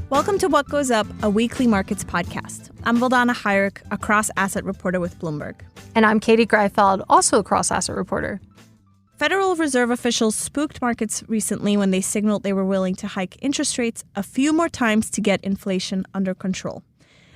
Welcome to What Goes Up, a weekly markets podcast. I'm Valdana Hayek, a cross-asset reporter with Bloomberg. And I'm Katie Greifeld, also a cross-asset reporter. Federal Reserve officials spooked markets recently when they signaled they were willing to hike interest rates a few more times to get inflation under control.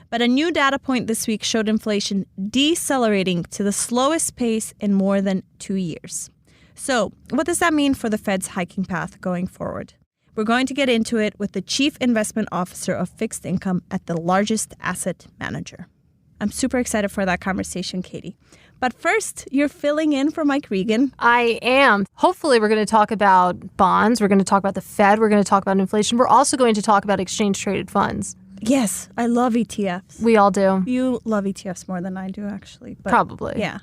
But a new data point this week showed inflation decelerating to the slowest pace in more than 2 years. So, what does that mean for the Fed's hiking path going forward? We're going to get into it with the Chief Investment Officer of Fixed Income at the largest asset manager. I'm super excited for that conversation, Katie. But first, you're filling in for Mike Regan. I am. Hopefully, we're going to talk about bonds. We're going to talk about the Fed. We're going to talk about inflation. We're also going to talk about exchange-traded funds. Yes, I love ETFs. We all do. You love ETFs more than I do, actually. But probably. Yeah.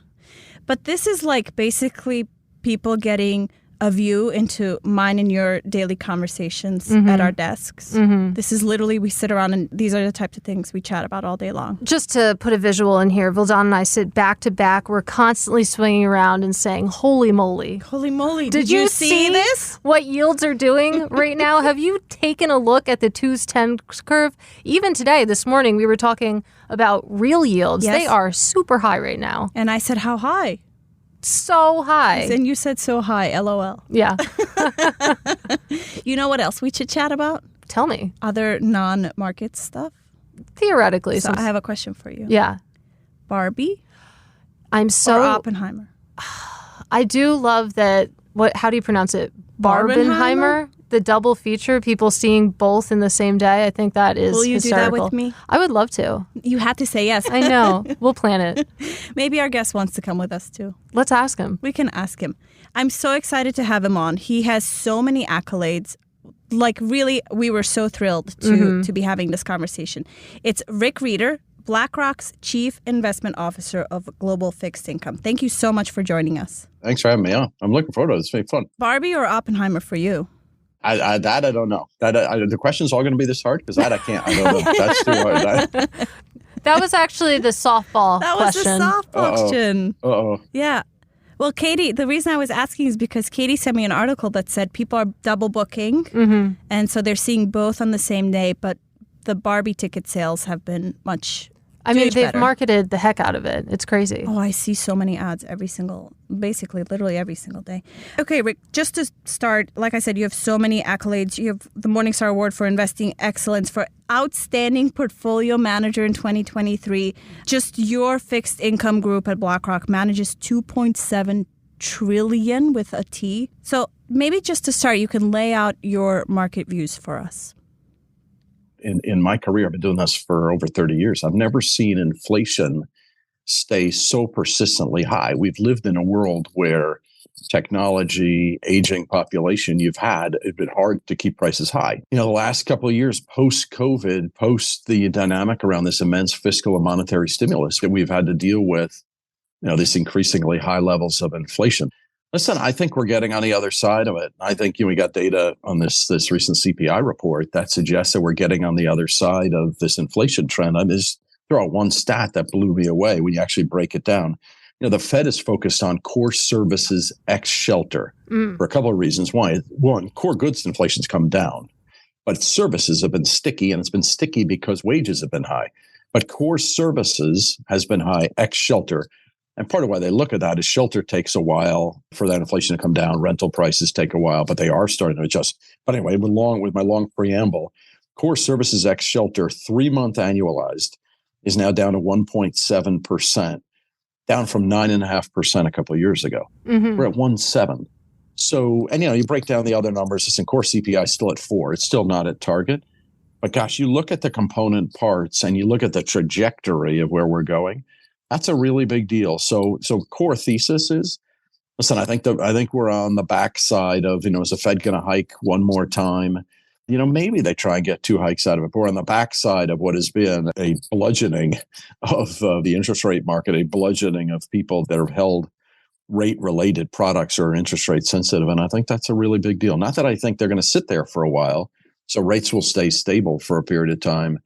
But this is like basically people getting a view into mine and your daily conversations at our desks. This is literally, we sit around and these are the types of things we chat about all day long. Just to put a visual in here, Vildana and I sit back to back. We're constantly swinging around and saying, holy moly. Holy moly. Did you see this? What yields are doing right now? Have you taken a look at the 2's10 curve? Even today, this morning, we were talking about real yields. Yes. They are super high right now. And I said, how high? So high. And you said so high, LOL. Yeah. You know what else we should chat about? Tell me. Other non-market stuff? Theoretically. So I have a question for you. Yeah. Barbie or Oppenheimer? I do love that. How do you pronounce it? Barbenheimer? The double feature, people seeing both in the same day. I think that is hysterical. Do that with me? I would love to. You had to say yes. I know. We'll plan it. Maybe our guest wants to come with us too. Let's ask him. We can ask him. I'm so excited to have him on. He has so many accolades. Like really, we were so thrilled to be having this conversation. It's Rick Rieder, BlackRock's Chief Investment Officer of Global Fixed Income. Thank you so much for joining us. Thanks for having me on. I'm looking forward to it. It's very fun. Barbie or Oppenheimer for you? I don't know. The question's all going to be this hard because I can't. I don't know. That's too hard. That was actually the softball That question. was the softball question. Uh-oh. Yeah. Well, Katie, the reason I was asking is because Katie sent me an article that said people are double booking. And so they're seeing both on the same day. But the Barbie ticket sales have been much they've better. marketed the heck out of it. It's crazy. Oh, I see so many ads literally every single day. Okay, Rick, just to start, like I said, you have so many accolades. You have the Morningstar Award for Investing Excellence, for Outstanding Portfolio Manager in 2023. Just your fixed income group at BlackRock manages $2.7 trillion with a T. So maybe just to start, you can lay out your market views for us. In my career, I've been doing this for over 30 years. I've never seen inflation stay so persistently high. We've lived in a world where technology, aging population, it's been hard to keep prices high. The last couple of years, post-COVID, post the dynamic around this immense fiscal and monetary stimulus that we've had to deal with, this increasingly high levels of inflation. Listen, I think we're getting on the other side of it. I think we got data on this recent CPI report that suggests that we're getting on the other side of this inflation trend. I'm just throw out one stat that blew me away when you actually break it down. The Fed is focused on core services ex shelter for a couple of reasons. One, core goods inflation's come down, but services have been sticky, and it's been sticky because wages have been high. But core services has been high ex shelter. And part of why they look at that is shelter takes a while for that inflation to come down. Rental prices take a while, but they are starting to adjust. But anyway, with my long preamble, core services ex shelter 3-month annualized is now down to 1.7%, down from 9.5% a couple of years ago. We're at 1.7. So, and you break down the other numbers. Listen, core CPI is still at 4. It's still not at target. But gosh, you look at the component parts and you look at the trajectory of where we're going. That's a really big deal. So core thesis is, listen, I think we're on the backside of, is the Fed going to hike one more time? Maybe they try and get 2 hikes out of it. But we're on the backside of what has been a bludgeoning of the interest rate market, a bludgeoning of people that have held rate-related products or interest rate sensitive. And I think that's a really big deal. Not that I think they're going to sit there for a while. So rates will stay stable for a period of time.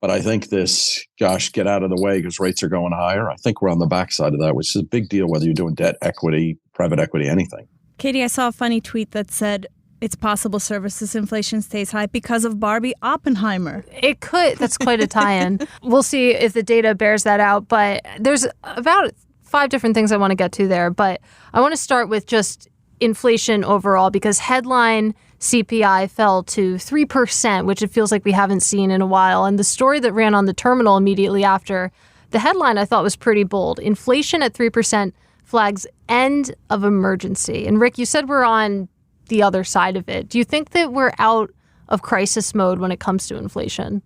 But I think get out of the way because rates are going higher. I think we're on the backside of that, which is a big deal whether you're doing debt, equity, private equity, anything. Katie, I saw a funny tweet that said it's possible services inflation stays high because of Barbie Oppenheimer. It could. That's quite a tie-in. We'll see if the data bears that out. But there's about 5 different things I want to get to there. But I want to start with just inflation overall, because headline CPI fell to 3%, which it feels like we haven't seen in a while. And the story that ran on the terminal immediately after the headline I thought was pretty bold. Inflation at 3% flags end of emergency. And Rick, you said we're on the other side of it. Do you think that we're out of crisis mode when it comes to inflation?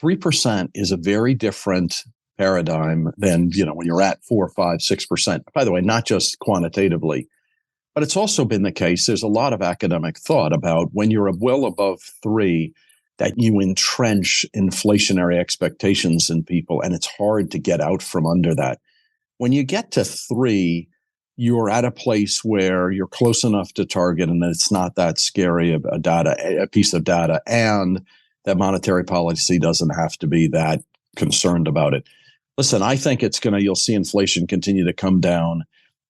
3% is a very different paradigm than, when you're at 4, 5, 6%. By the way, not just quantitatively, but it's also been the case. There's a lot of academic thought about when you're well above 3, that you entrench inflationary expectations in people, and it's hard to get out from under that. When you get to 3, you're at a place where you're close enough to target, and it's not that scary a piece of data, and that monetary policy doesn't have to be that concerned about it. Listen, I think you'll see inflation continue to come down.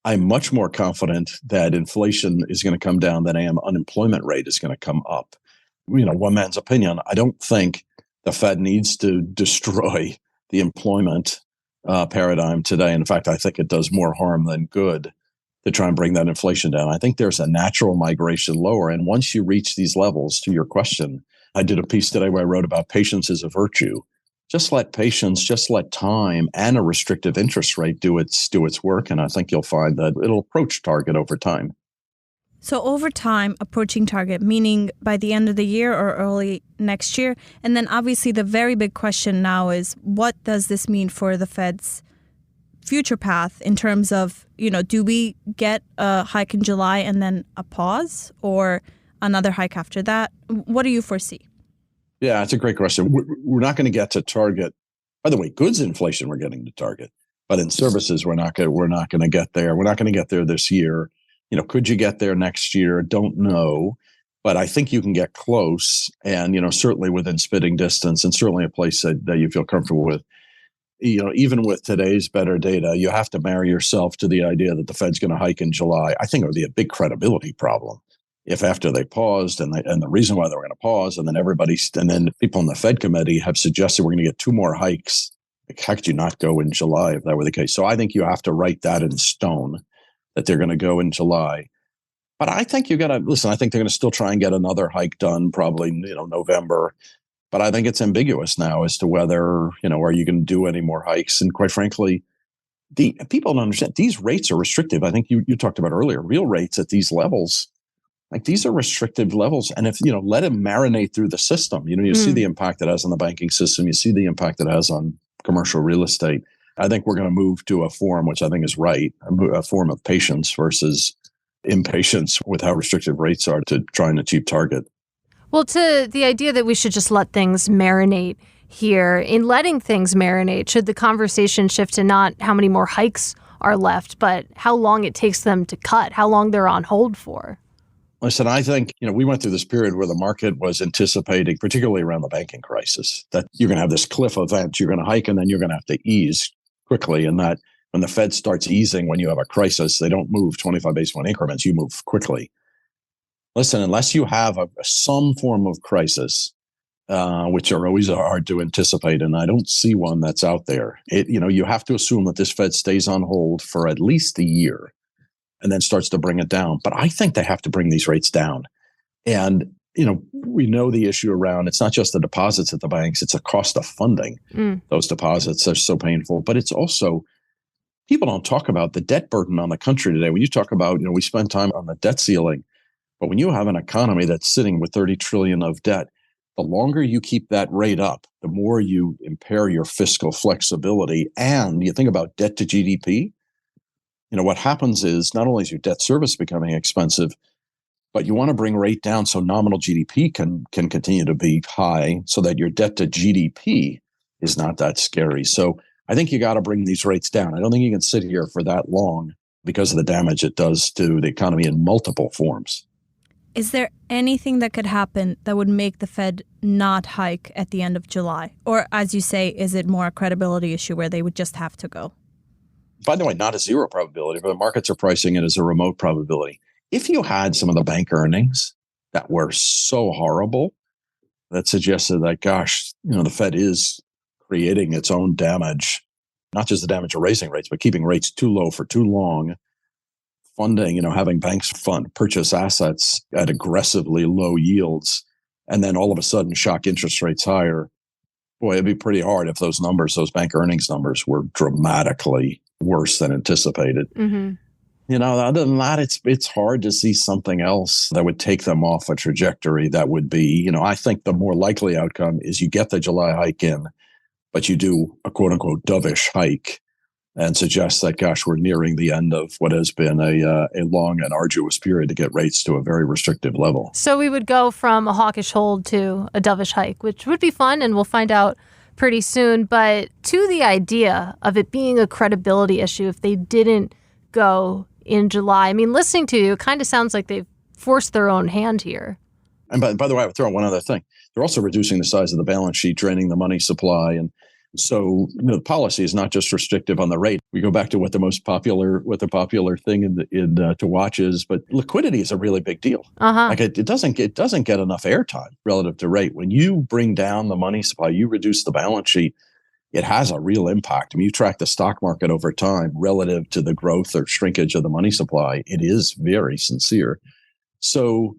I'm much more confident that inflation is going to come down than I am unemployment rate is going to come up. One man's opinion. I don't think the Fed needs to destroy the employment paradigm today. In fact, I think it does more harm than good to try and bring that inflation down. I think there's a natural migration lower. And once you reach these levels, to your question, I did a piece today where I wrote about patience is a virtue. Just let patience, just let time and a restrictive interest rate do its work. And I think you'll find that it'll approach target over time. So over time, approaching target, meaning by the end of the year or early next year. And then obviously the very big question now is, what does this mean for the Fed's future path in terms of, do we get a hike in July and then a pause or another hike after that? What do you foresee? Yeah, it's a great question. We're not going to get to target. By the way, goods inflation, we're getting to target. But in services, we're not going to get there. We're not going to get there this year. Could you get there next year? Don't know. But I think you can get close and, certainly within spitting distance and certainly a place that you feel comfortable with. Even with today's better data, you have to marry yourself to the idea that the Fed's going to hike in July. I think it would be a big credibility problem if after they paused and the reason why they were going to pause and then people in the Fed committee have suggested we're going to get 2 more hikes. How could you not go in July if that were the case? So I think you have to write that in stone, that they're going to go in July. But I think I think they're going to still try and get another hike done, probably, November. But I think it's ambiguous now as to whether, are you going to do any more hikes? And quite frankly, the people don't understand these rates are restrictive. I think you talked about earlier, real rates at these levels, like these are restrictive levels. And if, let them marinate through the system, you see the impact it has on the banking system. You see the impact it has on commercial real estate. I think we're going to move to a form, which I think is right, a form of patience versus impatience with how restrictive rates are to try and achieve target. Well, to the idea that we should just let things marinate here, in letting things marinate, should the conversation shift to not how many more hikes are left, but how long it takes them to cut, how long they're on hold for? Listen, I think, we went through this period where the market was anticipating, particularly around the banking crisis, that you're going to have this cliff event, you're going to hike, and then you're going to have to ease quickly. And that when the Fed starts easing, when you have a crisis, they don't move 25 basis point increments, you move quickly. Listen, unless you have some form of crisis, which are always hard to anticipate, and I don't see one that's out there, you have to assume that this Fed stays on hold for at least a year and then starts to bring it down. But I think they have to bring these rates down. And, we know the issue around, it's not just the deposits at the banks, it's a cost of funding. Those deposits are so painful. But it's also, people don't talk about the debt burden on the country today. When you talk about, we spend time on the debt ceiling, but when you have an economy that's sitting with 30 trillion of debt, the longer you keep that rate up, the more you impair your fiscal flexibility. And you think about debt to GDP, what happens is not only is your debt service becoming expensive, but you want to bring rate down so nominal GDP can continue to be high so that your debt to GDP is not that scary. So I think you got to bring these rates down. I don't think you can sit here for that long because of the damage it does to the economy in multiple forms. Is there anything that could happen that would make the Fed not hike at the end of July? Or as you say, is it more a credibility issue where they would just have to go? By the way, not a zero probability, but the markets are pricing it as a remote probability. If you had some of the bank earnings that were so horrible that suggested that, gosh, the Fed is creating its own damage, not just the damage of raising rates, but keeping rates too low for too long, funding, having banks purchase assets at aggressively low yields, and then all of a sudden shock interest rates higher. Boy, it'd be pretty hard if those bank earnings numbers were dramatically worse than anticipated. Mm-hmm. Other than that, it's hard to see something else that would take them off a trajectory that would be, I think the more likely outcome is you get the July hike in, but you do a quote unquote dovish hike and suggest that, gosh, we're nearing the end of what has been a long and arduous period to get rates to a very restrictive level. So we would go from a hawkish hold to a dovish hike, which would be fun, and we'll find out pretty soon. But to the idea of it being a credibility issue if they didn't go in July, I mean, listening to you, it kind of sounds like they've forced their own hand here. And by the way, I would throw in one other thing. They're also reducing the size of the balance sheet, draining the money supply. And so the policy is not just restrictive on the rate. We go back to what the popular thing to watch is, but liquidity is a really big deal. Uh-huh. Like it doesn't get enough airtime relative to rate. When you bring down the money supply, you reduce the balance sheet, it has a real impact. I mean, you track the stock market over time relative to the growth or shrinkage of the money supply. It is very sincere. So,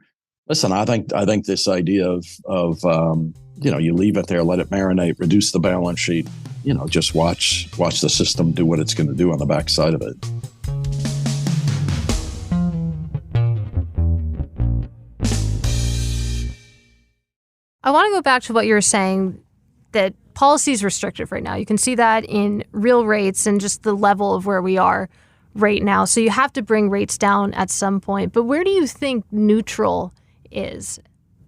listen, I think this idea of you leave it there, let it marinate, reduce the balance sheet, just watch the system do what it's going to do on the backside of it. I want to go back to what you were saying, that policy is restrictive right now. You can see that in real rates and just the level of where we are right now. So you have to bring rates down at some point. But where do you think neutral is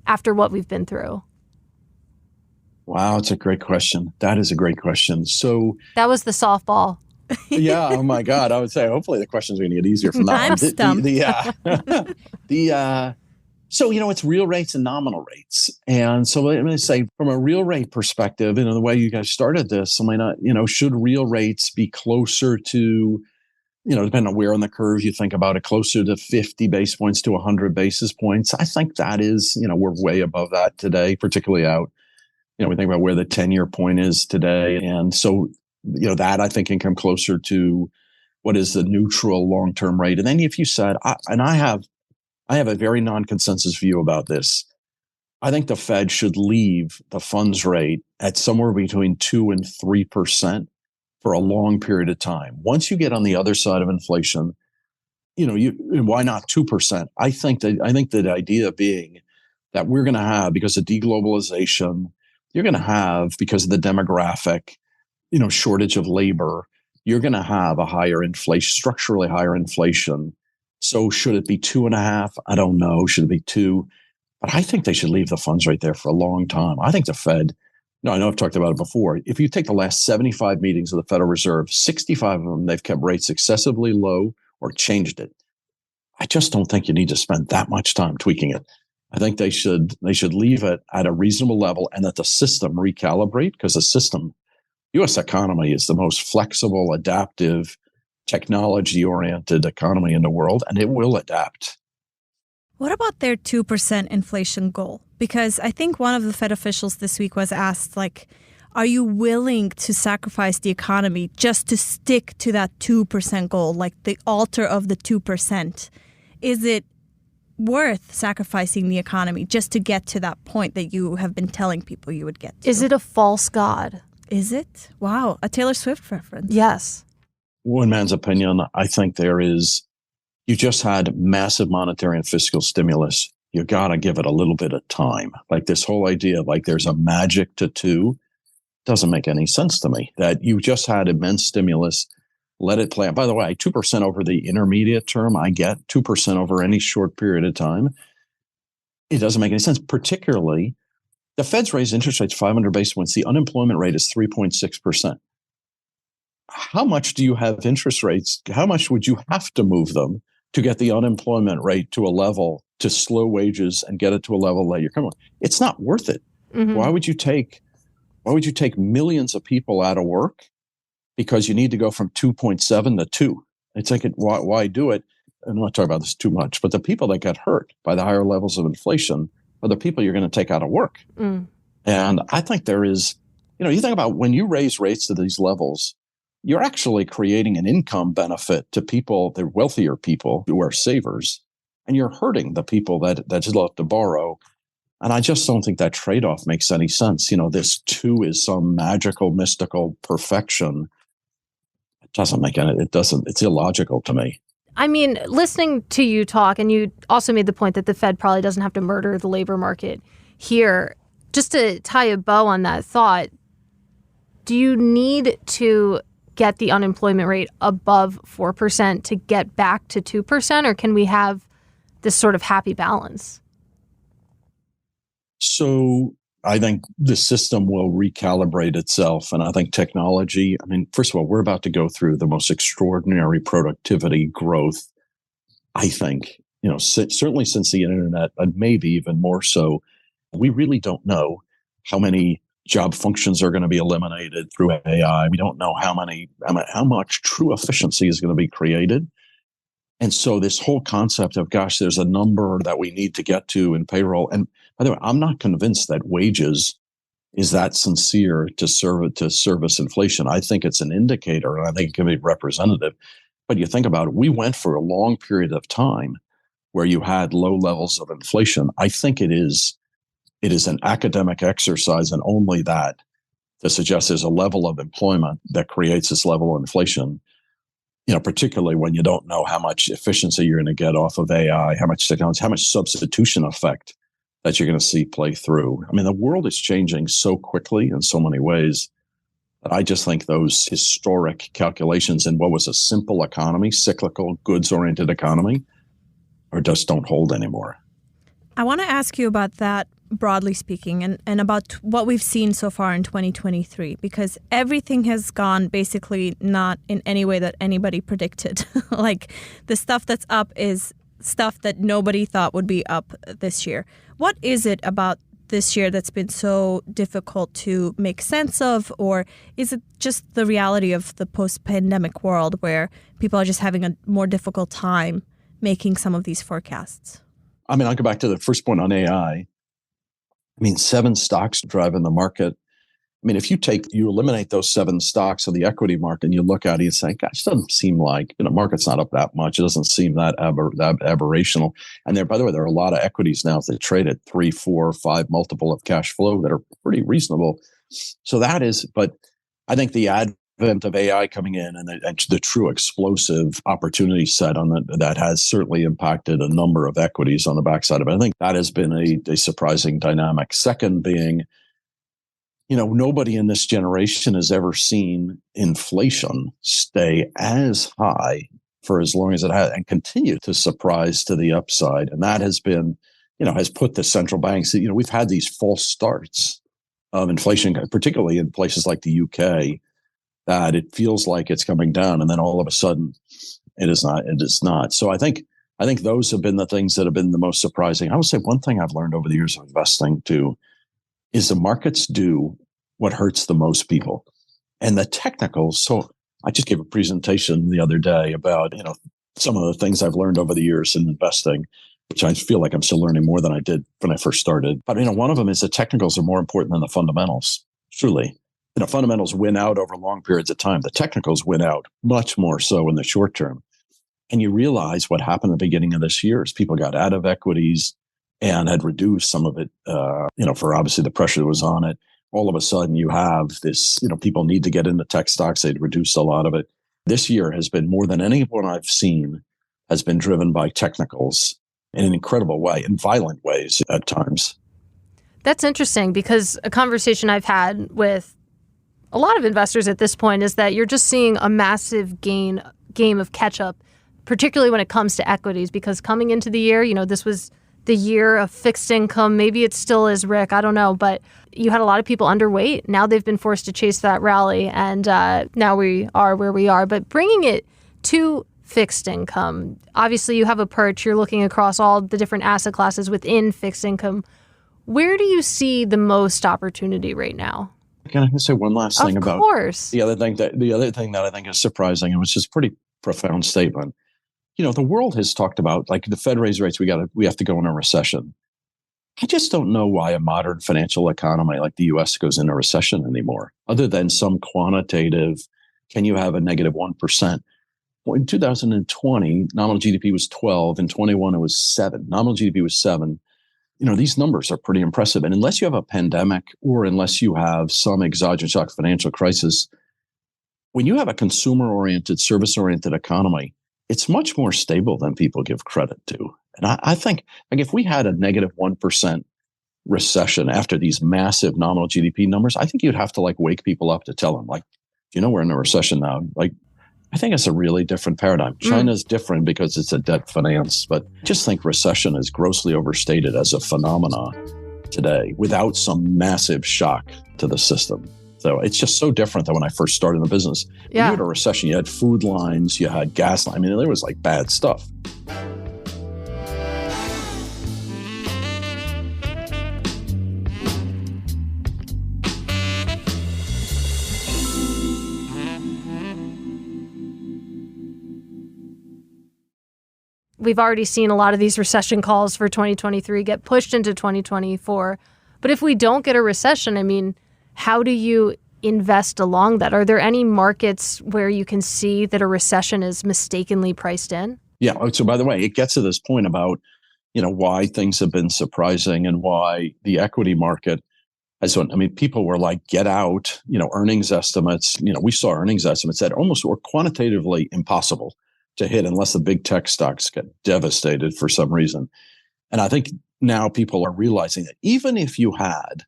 after what we've been through? Wow, it's a great question. That is a great question. So that was the softball. Yeah. Oh my God. I would say hopefully the questions are going to get easier from that I'm stumped. So, it's real rates and nominal rates. And so let me say from a real rate perspective, the way you guys started this, should real rates be closer to, depending on where on the curve you think about it, closer to 50 basis points to 100 basis points. I think that is, we're way above that today, particularly out. We think about where the 10-year point is today. And so, that I think can come closer to what is the neutral long-term rate. And then if you said, I have a very non-consensus view about this. I think the Fed should leave the funds rate at somewhere between 2% and 3% for a long period of time. Once you get on the other side of inflation, why not 2%? I think the idea being that we're going to have, because of deglobalization, you're going to have, because of the demographic, shortage of labor, you're going to have a higher inflation, structurally higher inflation. So should it be 2.5? I don't know. Should it be 2? But I think they should leave the funds rate there for a long time. I think the Fed, I know I've talked about it before. If you take the last 75 meetings of the Federal Reserve, 65 of them, they've kept rates excessively low or changed it. I just don't think you need to spend that much time tweaking it. I think they should leave it at a reasonable level and let the system recalibrate, because the U.S. economy is the most flexible, adaptive, technology-oriented economy in the world, and it will adapt. What about their 2% inflation goal? Because I think one of the Fed officials this week was asked, are you willing to sacrifice the economy just to stick to that 2% goal, like the altar of the 2%? Is it worth sacrificing the economy just to get to that point that you have been telling people you would get to? Is it a false god? Is it? Wow, a Taylor Swift reference. Yes. One man's opinion, I think there is, you just had massive monetary and fiscal stimulus. You got to give it a little bit of time. Like this whole idea of there's a magic to 2 doesn't make any sense to me. That you just had immense stimulus, let it play out. By the way, 2% over the intermediate term, I get 2% over any short period of time. It doesn't make any sense. Particularly, the Fed's raised interest rates 500 basis points. The unemployment rate is 3.6%. How much do you have interest rates? How much would you have to move them to get the unemployment rate to a level to slow wages and get it to a level that you're coming? It's not worth it. Mm-hmm. Why would you take millions of people out of work because you need to go from 2.7 to 2? It's why do it? I'm not talking about this too much, but the people that get hurt by the higher levels of inflation are the people you're going to take out of work. And I think there is, you think about when you raise rates to these levels, you're actually creating an income benefit to people, the wealthier people who are savers, and you're hurting the people that just love to borrow. And I just don't think that trade-off makes any sense. This too is some magical, mystical perfection. It doesn't make any, it's illogical to me. I mean, listening to you talk, and you also made the point that the Fed probably doesn't have to murder the labor market here. Just to tie a bow on that thought, do you need to get the unemployment rate above 4% to get back to 2%, or can we have this sort of happy balance? So I think the system will recalibrate itself. And I think technology, first of all, we're about to go through the most extraordinary productivity growth, I think, certainly since the internet, and maybe even more so. We really don't know how many job functions are going to be eliminated through AI. We don't know how much true efficiency is going to be created. And so this whole concept of, gosh, there's a number that we need to get to in payroll. And by the way, I'm not convinced that wages is that sincere to service inflation. I think it's an indicator, and I think it can be representative. But you think about it, we went for a long period of time where you had low levels of inflation. I think it is an academic exercise, and only that, to suggest there's a level of employment that creates this level of inflation, particularly when you don't know how much efficiency you're going to get off of AI, how much technology, how much substitution effect that you're going to see play through. The world is changing so quickly in so many ways that I just think those historic calculations in what was a simple economy, cyclical, goods-oriented economy, just don't hold anymore. I want to ask you about that, broadly speaking, and about what we've seen so far in 2023, because everything has gone basically not in any way that anybody predicted. Like, the stuff that's up is stuff that nobody thought would be up this year. What is it about this year that's been so difficult to make sense of? Or is it just the reality of the post-pandemic world where people are just having a more difficult time making some of these forecasts? I'll go back to the first point on AI. 7 stocks driving the market. If you eliminate those 7 stocks of the equity market and you look at it and say, gosh, it doesn't seem like, market's not up that much. It doesn't seem that aberrational. And by the way, there are a lot of equities now that trade at 3, 4, 5 multiple of cash flow that are pretty reasonable. So but I think the advent of AI coming in and the true explosive opportunity set that has certainly impacted a number of equities on the backside of it. I think that has been a surprising dynamic. Second being, nobody in this generation has ever seen inflation stay as high for as long as it has and continue to surprise to the upside. And that has been, has put the central banks, we've had these false starts of inflation, particularly in places like the UK, that it feels like it's coming down. And then all of a sudden it is not. So I think those have been the things that have been the most surprising. I would say one thing I've learned over the years of investing too is the markets do what hurts the most people. And the technicals, so I just gave a presentation the other day about, some of the things I've learned over the years in investing, which I feel like I'm still learning more than I did when I first started. But, one of them is the technicals are more important than the fundamentals, truly. Fundamentals win out over long periods of time. The technicals win out much more so in the short term. And you realize what happened at the beginning of this year is people got out of equities and had reduced some of it, for obviously the pressure that was on it. All of a sudden you have this, people need to get into tech stocks. They'd reduced a lot of it. This year has been more than anyone I've seen has been driven by technicals in an incredible way, in violent ways at times. That's interesting because a conversation I've had with a lot of investors at this point is that you're just seeing a massive game of catch up, particularly when it comes to equities, because coming into the year, this was the year of fixed income. Maybe it still is, Rick. I don't know. But you had a lot of people underweight. Now they've been forced to chase that rally. And now we are where we are. But bringing it to fixed income, obviously you have a perch. You're looking across all the different asset classes within fixed income. Where do you see the most opportunity right now? Can I say one last thing about the other thing that I think is surprising, and which is a pretty profound statement. the world has talked about, like, the Fed raised rates, we have to go in a recession. I just don't know why a modern financial economy like the US goes into recession anymore, other than some quantitative, can you have a negative 1%? Well, in 2020, nominal GDP was 12. In 21, it was 7. Nominal GDP was 7. These numbers are pretty impressive. And unless you have a pandemic or unless you have some exogenous shock financial crisis, when you have a consumer-oriented, service-oriented economy, it's much more stable than people give credit to. And I think, like, if we had a negative 1% recession after these massive nominal GDP numbers, I think you'd have to, like, wake people up to tell them, like, we're in a recession now. Like, I think it's a really different paradigm. China's different because it's a debt finance, but I just think recession is grossly overstated as a phenomena today without some massive shock to the system. So it's just so different than when I first started in the business. When you had a recession, you had food lines, you had gas lines. I mean, there was like bad stuff. We've already seen a lot of these recession calls for 2023 get pushed into 2024. But if we don't get a recession, I mean, how do you invest along that? Are there any markets where you can see that a recession is mistakenly priced in? Yeah. So by the way, it gets to this point about, why things have been surprising and why the equity market has, people were like, get out, earnings estimates. We saw earnings estimates that almost were quantitatively impossible to hit unless the big tech stocks get devastated for some reason. And I think now people are realizing that even if you had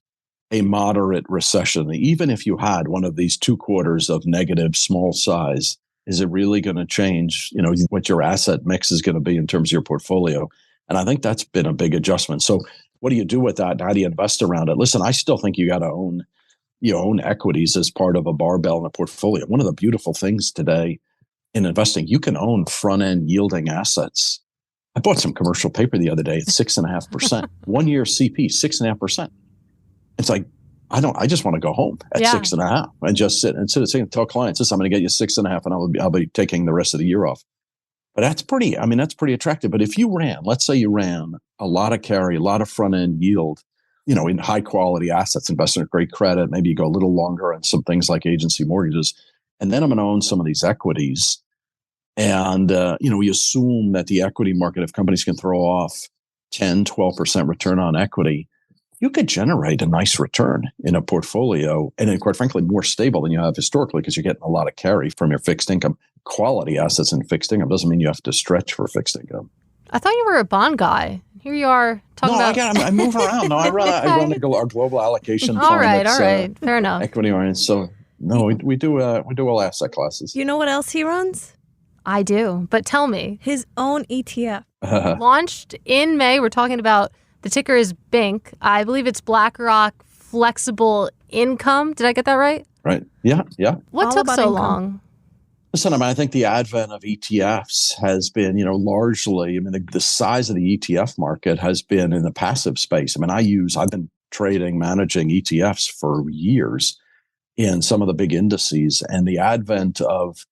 a moderate recession, even if you had one of these 2 quarters of negative small size, is it really going to change, what your asset mix is going to be in terms of your portfolio? And I think that's been a big adjustment. So what do you do with that? How do you invest around it? Listen, I still think you got to own equities as part of a barbell in a portfolio. One of the beautiful things today in investing, you can own front-end yielding assets. I bought some commercial paper the other day at 6.5%. 1 year CP, 6.5%. It's like, I just want to go home at 6.5 and just sit and tell clients, listen, I'm going to get you 6.5 and I'll be taking the rest of the year off. But that's pretty attractive. But if let's say you ran a lot of carry, a lot of front-end yield, in high quality assets, investment grade credit, maybe you go a little longer on some things like agency mortgages. And then I'm going to own some of these equities. And, we assume that the equity market, if companies can throw off 10, 12% return on equity, you could generate a nice return in a portfolio. And then, quite frankly, more stable than you have historically because you're getting a lot of carry from your fixed income. Quality assets in fixed income doesn't mean you have to stretch for fixed income. I thought you were a bond guy. Here you are talking about... I move around. No, I run our global allocation fund. All right. Fair enough. Equity oriented. So, no, we do all asset classes. You know what else he runs? I do, but tell me. His own ETF. Launched in May. We're talking about, the ticker is BINC. I believe it's BlackRock Flexible Income. Did I get that right? Right. Yeah. What All took about so income. long? Listen, I think the advent of ETFs has been, largely, the size of the ETF market has been in the passive space. I've been managing ETFs for years in some of the big indices, and the advent of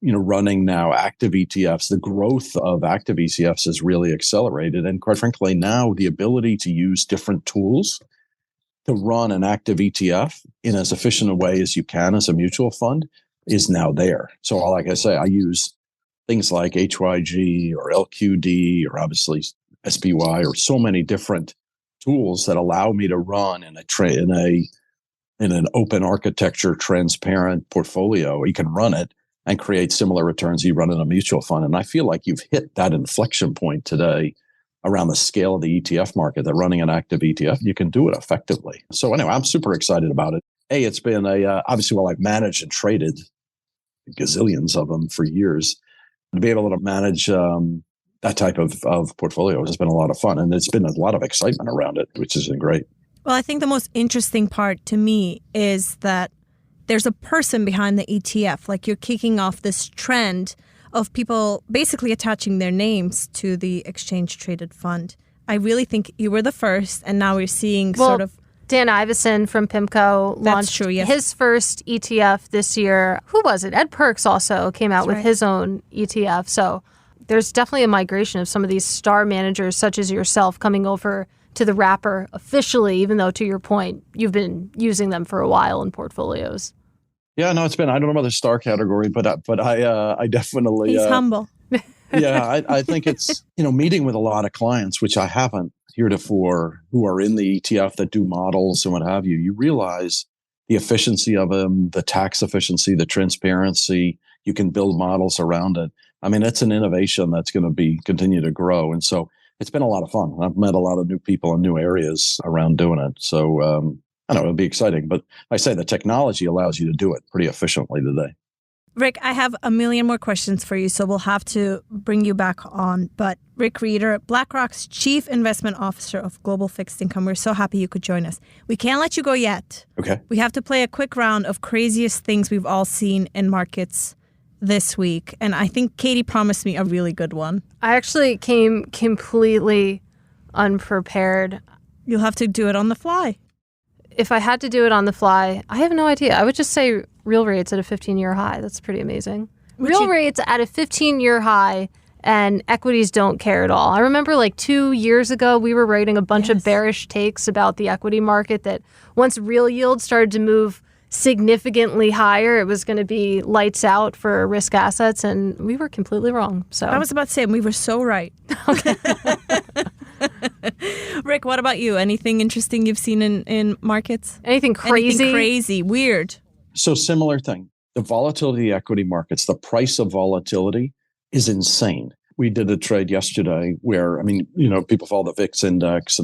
running now active ETFs, the growth of active ETFs has really accelerated. And quite frankly, now the ability to use different tools to run an active ETF in as efficient a way as you can as a mutual fund is now there. So like I say, I use things like HYG or LQD or obviously SPY or so many different tools that allow me to run in an open architecture, transparent portfolio. You can run it and create similar returns you run in a mutual fund. And I feel like you've hit that inflection point today around the scale of the ETF market, that running an active ETF, you can do it effectively. So anyway, I'm super excited about it. It's been obviously, I've managed and traded gazillions of them for years. To be able to manage that type of portfolio has been a lot of fun. And there's been a lot of excitement around it, which has been great. Well, I think the most interesting part to me is that there's a person behind the ETF. Like, you're kicking off this trend of people basically attaching their names to the exchange-traded fund. I really think you were the first, and now we're seeing sort of... Dan Iveson from PIMCO launched his first ETF this year. Who was it? Ed Perks also came out with his own ETF. So there's definitely a migration of some of these star managers, such as yourself, coming over to the wrapper officially, even though, to your point, you've been using them for a while in portfolios. Yeah, no, it's been, I don't know about the star category, but I definitely. He's humble. Yeah, I think it's, meeting with a lot of clients, which I haven't heretofore, who are in the ETF that do models and what have you. You realize the efficiency of them, the tax efficiency, the transparency. You can build models around it. I mean, it's an innovation that's going to continue to grow. And so it's been a lot of fun. I've met a lot of new people in new areas around doing it. So, I don't know, it'll be exciting. But I say the technology allows you to do it pretty efficiently today. Rick, I have a million more questions for you, so we'll have to bring you back on. But Rick Rieder, BlackRock's Chief Investment Officer of Global Fixed Income, we're so happy you could join us. We can't let you go yet. Okay. We have to play a quick round of craziest things we've all seen in markets this week. And I think Katie promised me a really good one. I actually came completely unprepared. You'll have to do it on the fly. If I had to do it on the fly, I have no idea. I would just say real rates at a 15-year high. That's pretty amazing. Real rates at a 15-year high, and equities don't care at all. I remember like 2 years ago, we were writing a bunch of bearish takes about the equity market that once real yield started to move significantly higher, it was going to be lights out for risk assets, and we were completely wrong. So I was about to say, we were so right. Okay. Rick, what about you? Anything interesting you've seen in markets? Anything crazy? Anything crazy, weird? So similar thing. The volatility of the equity markets, the price of volatility is insane. We did a trade yesterday where, people follow the VIX index,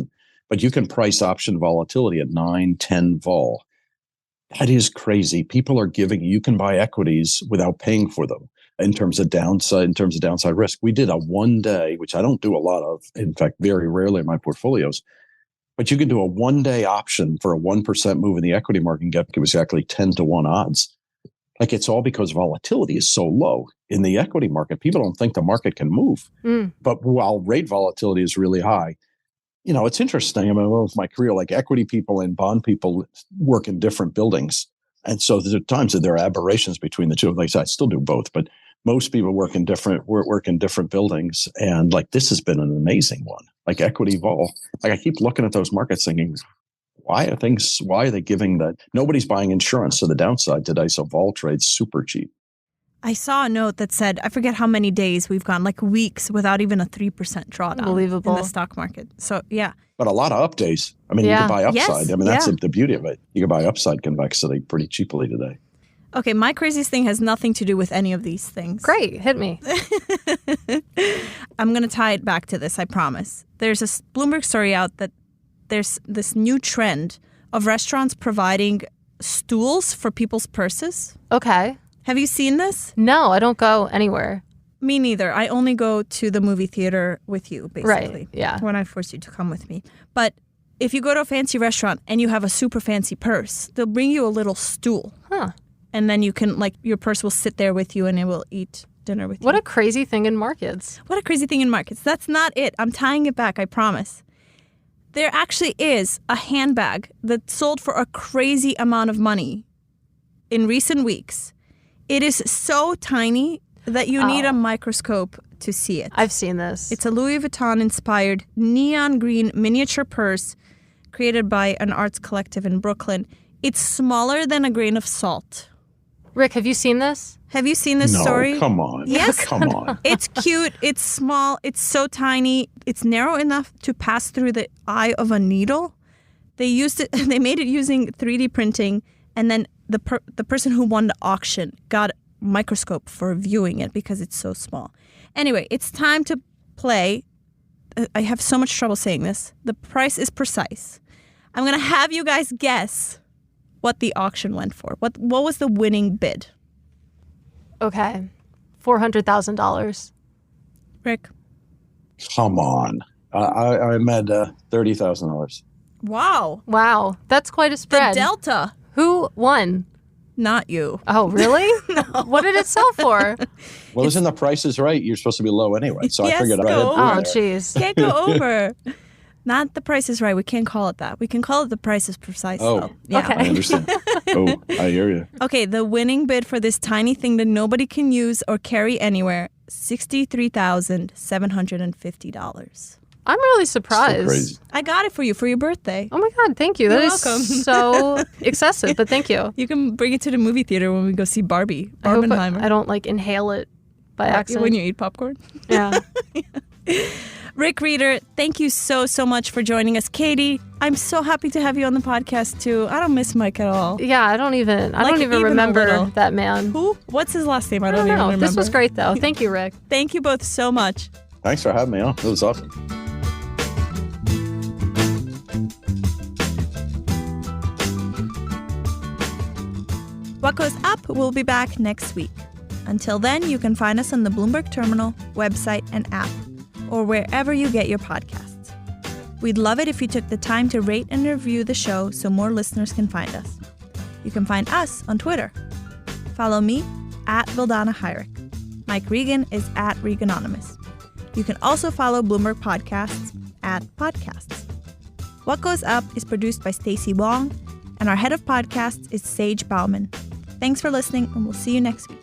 but you can price option volatility at 9, 10 vol. That is crazy. People are you can buy equities without paying for them in terms of downside risk. We did a 1 day, which I don't do a lot of, in fact, very rarely in my portfolios, but you can do a 1 day option for a 1% move in the equity market and get exactly 10-1 odds. Like, it's all because volatility is so low in the equity market. People don't think the market can move. But while rate volatility is really high, it's interesting. With my career, like equity people and bond people work in different buildings. And so there's times that there are aberrations between the two. Like I said, I still do both, but most people work in different buildings. And like, this has been an amazing one, like equity vol. Like, I keep looking at those markets thinking, why are they giving that? Nobody's buying insurance to the downside today. So vol trade's super cheap. I saw a note that said, I forget how many days we've gone, like weeks without even a 3% drawdown Unbelievable. in the stock market. So, yeah. But a lot of up days. You can buy upside. Yes. That's the beauty of it. You can buy upside convexity pretty cheaply today. Okay, my craziest thing has nothing to do with any of these things. Great. Hit me. I'm going to tie it back to this, I promise. There's a Bloomberg story out that there's this new trend of restaurants providing stools for people's purses. Okay. Have you seen this? No, I don't go anywhere. Me neither. I only go to the movie theater with you, basically. Right, yeah. When I force you to come with me. But if you go to a fancy restaurant and you have a super fancy purse, they'll bring you a little stool. Huh. And then you can, your purse will sit there with you and it will eat dinner with you. What a crazy thing in markets. What a crazy thing in markets. That's not it. I'm tying it back, I promise. There actually is a handbag that sold for a crazy amount of money in recent weeks. It is so tiny that you need a microscope to see it. I've seen this. It's a Louis Vuitton-inspired neon green miniature purse created by an arts collective in Brooklyn. It's smaller than a grain of salt. Rick, have you seen this? Have you seen this story? No, come on. Yes. Come on. It's cute. It's small. It's so tiny. It's narrow enough to pass through the eye of a needle. They made it using 3D printing, and then the person who won the auction got a microscope for viewing it because it's so small. Anyway, it's time to play. I have so much trouble saying this. The price is precise. I'm going to have you guys guess what the auction went for. What was the winning bid? Okay. $400,000. Rick? Come on. I'm at $30,000. Wow. That's quite a spread. The delta. Who won? Not you. Oh, really? No. What did it sell for? Well, isn't the price is right? You're supposed to be low anyway. So I figured I'd go go Oh, jeez. Can't go over. Not the price is right. We can't call it that. We can call it the price is precise, though. Yeah. Okay. I understand. I hear you. Okay, the winning bid for this tiny thing that nobody can use or carry anywhere $63,750. I'm really surprised. So crazy. I got it for you for your birthday. Oh my God, thank you. You're That is welcome. so excessive, but thank you. You can bring it to the movie theater when we go see Barbie. I hope Barbenheimer. I don't inhale it by accident. When you eat popcorn. Yeah. Rick Rieder, thank you so much for joining us. Katie, I'm so happy to have you on the podcast too. I don't miss Mike at all. Yeah, I don't even even a remember little. that man. Who? What's his last name? I I don't don't even know. remember. This was great though. Thank you, Rick. Thank you both so much. Thanks for having me on. It was awesome. What Goes Up will be back next week. Until then, you can find us on the Bloomberg Terminal, website, and app, or wherever you get your podcasts. We'd love it if you took the time to rate and review the show so more listeners can find us. You can find us on Twitter. Follow me at Vildana Heinrich. Mike Regan is at Reganonymous. You can also follow Bloomberg Podcasts at Podcasts. What Goes Up is produced by Stacey Wong, and our head of podcasts is Sage Bauman. Thanks for listening, and we'll see you next week.